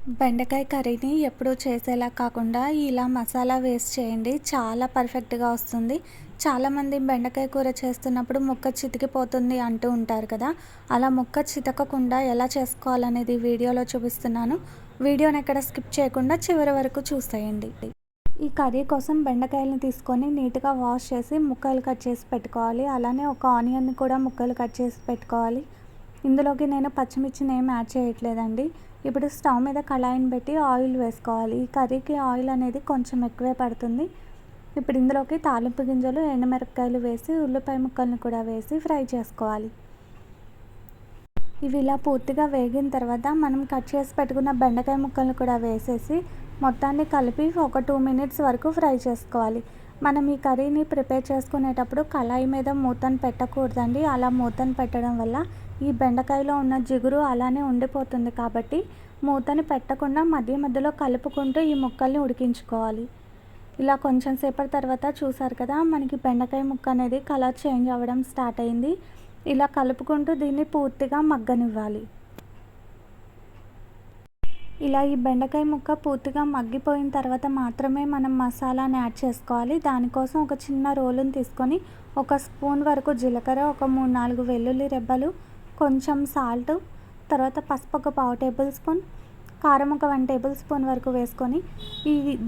బెండకాయ కర్రీని ఎప్పుడూ చేసేలా కాకుండా ఇలా మసాలా వేసి చేయండి. చాలా పర్ఫెక్ట్‌గా వస్తుంది. చాలామంది బెండకాయ కూర చేస్తున్నప్పుడు ముక్క చితికిపోతుంది అంటూ ఉంటారు కదా! అలా ముక్క చితకకుండా ఎలా చేసుకోవాలనేది వీడియోలో చూపిస్తున్నాను. వీడియోని ఎక్కడ స్కిప్ చేయకుండా చివరి వరకు చూసేయండి. ఈ కర్రీ కోసం బెండకాయలను తీసుకొని నీట్‌గా వాష్ చేసి ముక్కలు కట్ చేసి పెట్టుకోవాలి. అలానే ఒక ఆనియన్‌ని కూడా ముక్కలు కట్ చేసి పెట్టుకోవాలి. ఇందులోకి నేను పచ్చిమిర్చిని ఏమి యాడ్ చేయట్లేదండి. ఇప్పుడు స్టవ్ మీద కళాయిని పెట్టి ఆయిల్ వేసుకోవాలి. ఈ కర్రీకి ఆయిల్ అనేది కొంచెం ఎక్కువే పడుతుంది. ఇప్పుడు ఇందులోకి తాలింపు గింజలు, ఎండుమిరపకాయలు వేసి ఉల్లిపాయ ముక్కల్ని కూడా వేసి ఫ్రై చేసుకోవాలి. ఇవి ఇలా పూర్తిగా వేగిన తర్వాత మనం కట్ చేసి పెట్టుకున్న బెండకాయ ముక్కల్ని కూడా వేసేసి మొత్తాన్ని కలిపి ఒక 2 మినిట్స్ వరకు ఫ్రై చేసుకోవాలి. మనం ఈ కర్రీని ప్రిపేర్ చేసుకునేటప్పుడు కళాయి మీద మూతను పెట్టకూడదండి. అలా మూతను పెట్టడం వల్ల ఈ బెండకాయలో ఉన్న జిగురు అలానే ఉండిపోతుంది. కాబట్టి మూతని పెట్టకుండా మధ్య మధ్యలో కలుపుకుంటూ ఈ ముక్కల్ని ఉడికించుకోవాలి. ఇలా కొంచెం సేపటి తర్వాత చూసారు కదా, మనకి బెండకాయ ముక్క అనేది కలర్ చేంజ్ అవ్వడం స్టార్ట్ అయింది. ఇలా కలుపుకుంటూ దీన్ని పూర్తిగా మగ్గనివ్వాలి. ఇలా ఈ బెండకాయ ముక్క పూర్తిగా మగ్గిపోయిన తర్వాత మాత్రమే మనం మసాలాని యాడ్ చేసుకోవాలి. దానికోసం ఒక చిన్న రోలుని తీసుకొని ఒక స్పూన్ వరకు జీలకర్ర, ఒక 3-4 వెల్లుల్లి రెబ్బలు, కొంచెం సాల్ట్, తర్వాత పసుపు ఒక పావు టేబుల్ స్పూన్, కారం ఒక 1 టేబుల్ స్పూన్ వరకు వేసుకొని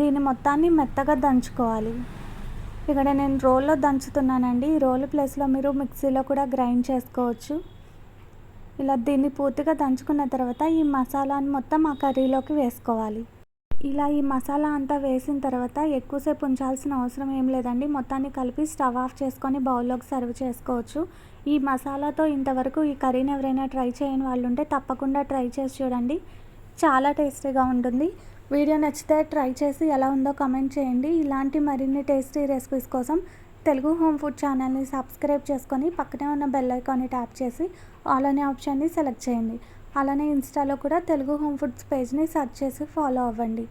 దీన్ని మొత్తాన్ని మెత్తగా దంచుకోవాలి. ఇక్కడ నేను రోల్లో దంచుతున్నానండి. ఈ రోలు ప్లేస్లో మీరు మిక్సీలో కూడా గ్రైండ్ చేసుకోవచ్చు. ఇలా దీన్ని పూర్తిగా దంచుకున్న తర్వాత ఈ మసాలాని మొత్తం ఆ కర్రీలోకి వేసుకోవాలి. ఇలా ఈ మసాలా అంతా వేసిన తర్వాత ఎక్కువసేపు ఉంచాల్సిన అవసరం ఏం లేదండి. మొత్తాన్ని కలిపి స్టవ్ ఆఫ్ చేసుకొని బౌల్లోకి సర్వ్ చేసుకోవచ్చు. ఈ మసాలాతో ఇంతవరకు ఈ కర్రీని ఎవరైనా ట్రై చేయని వాళ్ళు ఉంటే తప్పకుండా ట్రై చేసి చూడండి. చాలా టేస్టీగా ఉంటుంది. వీడియో నచ్చితే ట్రై చేసి ఎలా ఉందో కామెంట్ చేయండి. ఇలాంటి మరిన్ని టేస్టీ రెసిపీస్ కోసం తెలుగు హోమ్ ఫుడ్ ఛానల్ని సబ్స్క్రైబ్ చేసుకొని పక్కనే ఉన్న బెల్ ఐకాన్ని ట్యాప్ చేసి ఆల్ అనే ఆప్షన్ని సెలెక్ట్ చేయండి. అలానే ఇన్స్టాలో కూడా తెలుగు హోమ్ ఫుడ్స్ పేజ్ని సెర్చ్ చేసి ఫాలో అవ్వండి.